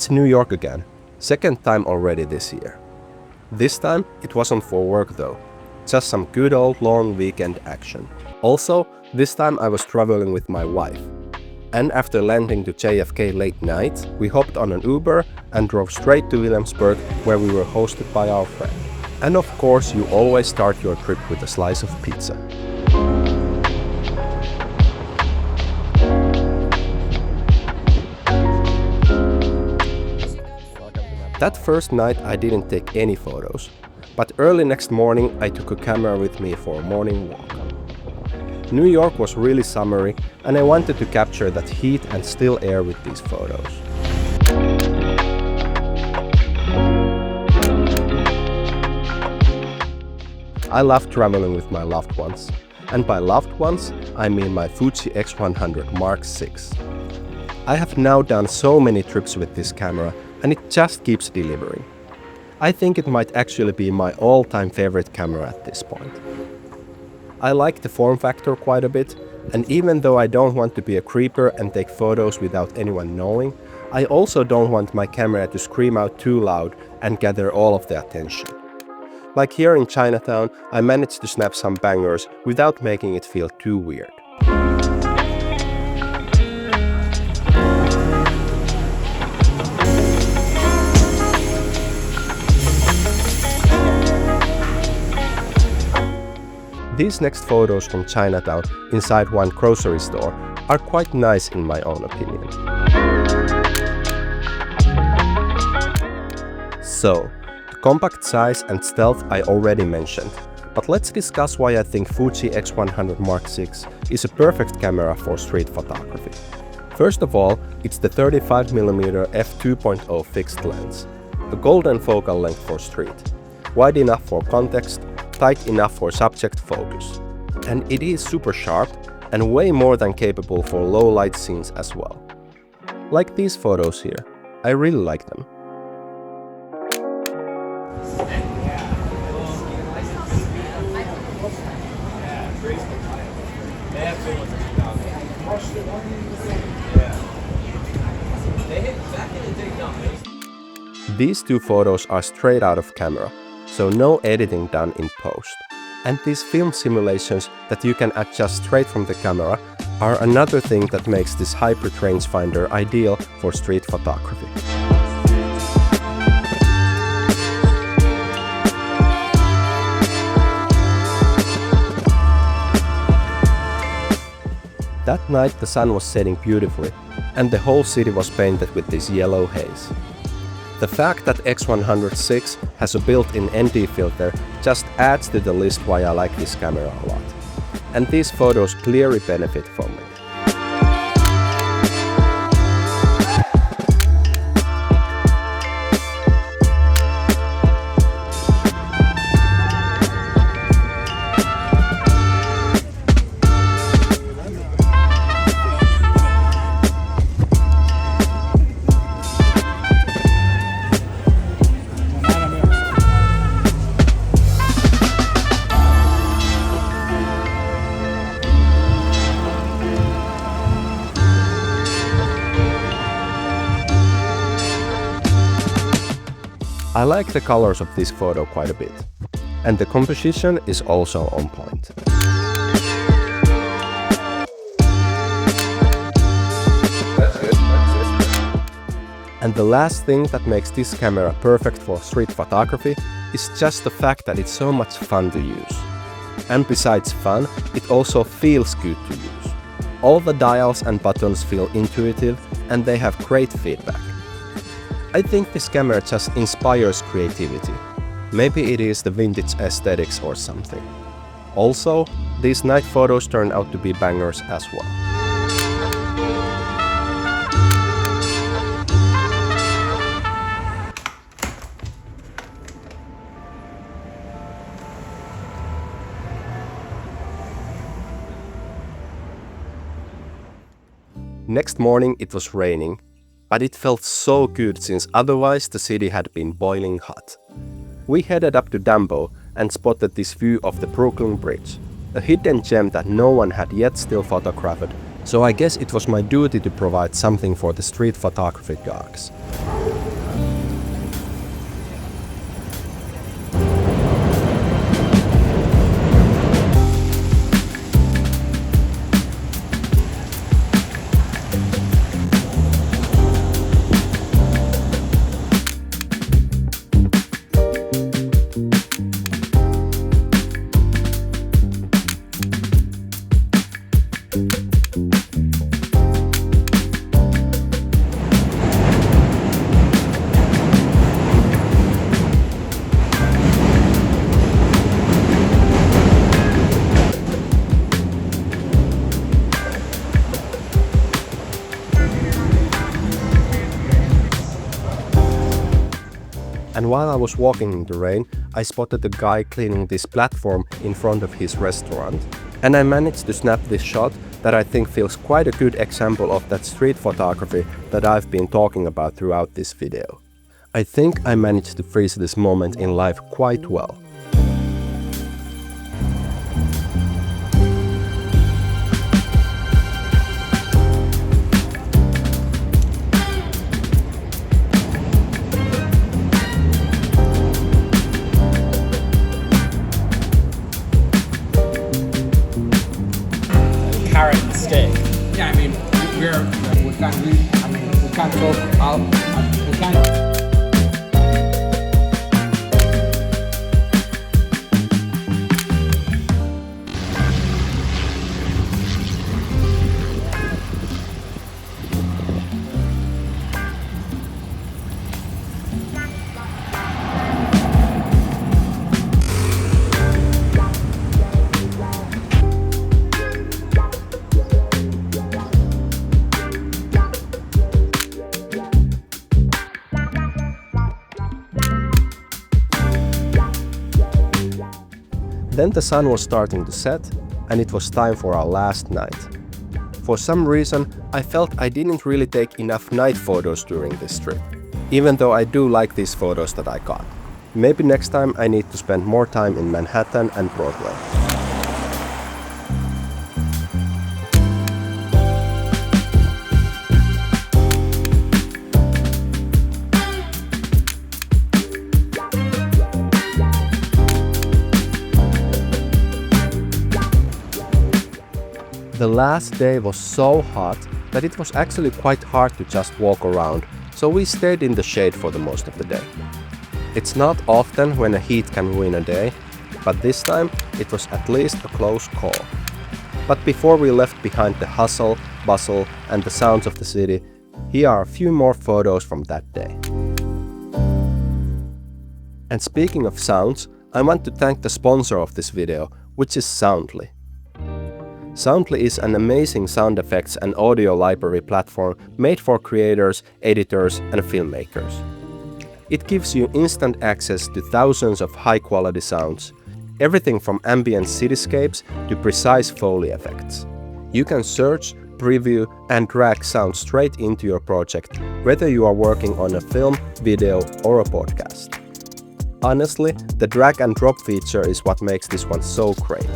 It's New York again, second time already this year. This time it wasn't for work though, just some good old long weekend action. Also, this time I was traveling with my wife. And after landing to JFK late night, we hopped on an Uber and drove straight to Williamsburg, where we were hosted by our friend. And of course, you always start your trip with a slice of pizza. That first night I didn't take any photos, but early next morning I took a camera with me for a morning walk. New York was really summery and I wanted to capture that heat and still air with these photos. I love traveling with my loved ones, and by loved ones I mean my Fuji X100VI. I have now done so many trips with this camera and it just keeps delivering. I think it might actually be my all-time favorite camera at this point. I like the form factor quite a bit, and even though I don't want to be a creeper and take photos without anyone knowing, I also don't want my camera to scream out too loud and gather all of the attention. Like here in Chinatown, I managed to snap some bangers without making it feel too weird. These next photos from Chinatown inside one grocery store are quite nice in my own opinion. So, the compact size and stealth I already mentioned, but let's discuss why I think Fuji X100VI is a perfect camera for street photography. First of all, it's the 35mm f2.0 fixed lens, a golden focal length for street, wide enough for context, tight enough for subject focus. And it is super sharp and way more than capable for low light scenes as well. Like these photos here, I really like them. These two photos are straight out of camera, so no editing done in post. And these film simulations that you can adjust straight from the camera are another thing that makes this hybrid rangefinder ideal for street photography. That night the sun was setting beautifully, and the whole city was painted with this yellow haze. The fact that X100VI has a built-in ND filter just adds to the list why I like this camera a lot. And these photos clearly benefit from it. I like the colors of this photo quite a bit, and the composition is also on point. That's good. And the last thing that makes this camera perfect for street photography is just the fact that it's so much fun to use. And besides fun, it also feels good to use. All the dials and buttons feel intuitive and they have great feedback. I think this camera just inspires creativity. Maybe it is the vintage aesthetics or something. Also, these night photos turned out to be bangers as well. Next morning it was raining, but it felt so good since otherwise the city had been boiling hot. We headed up to Dumbo and spotted this view of the Brooklyn Bridge, a hidden gem that no one had yet still photographed So I guess it was my duty to provide something for the street photography dogs. And while I was walking in the rain, I spotted a guy cleaning this platform in front of his restaurant. And I managed to snap this shot that I think feels quite a good example of that street photography that I've been talking about throughout this video. I think I managed to freeze this moment in life quite well. Carrot and stick. Yeah, I mean, we can't talk out. We can't. Then the sun was starting to set, and it was time for our last night. For some reason, I felt I didn't really take enough night photos during this trip, even though I do like these photos that I got. Maybe next time I need to spend more time in Manhattan and Broadway. The last day was so hot that it was actually quite hard to just walk around, so we stayed in the shade for the most of the day. It's not often when a heat can ruin a day, but this time it was at least a close call. But before we left behind the hustle, bustle and the sounds of the city, here are a few more photos from that day. And speaking of sounds, I want to thank the sponsor of this video, which is Soundly. Soundly is an amazing sound effects and audio library platform made for creators, editors and filmmakers. It gives you instant access to thousands of high-quality sounds, everything from ambient cityscapes to precise Foley effects. You can search, preview and drag sound straight into your project, whether you are working on a film, video or a podcast. Honestly, the drag and drop feature is what makes this one so great.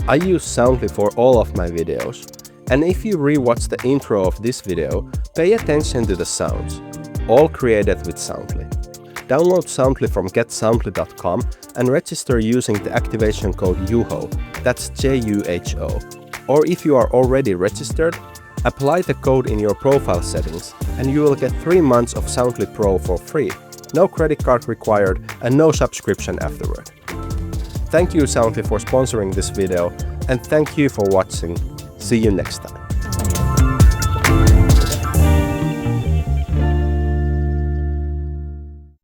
I use Soundly for all of my videos, and if you rewatch the intro of this video, pay attention to the sounds, all created with Soundly. Download Soundly from getsoundly.com and register using the activation code JUHO, that's JUHO. Or if you are already registered, apply the code in your profile settings and you will get 3 months of Soundly Pro for free, no credit card required and no subscription afterward. Thank you Soundly for sponsoring this video, and thank you for watching. See you next time.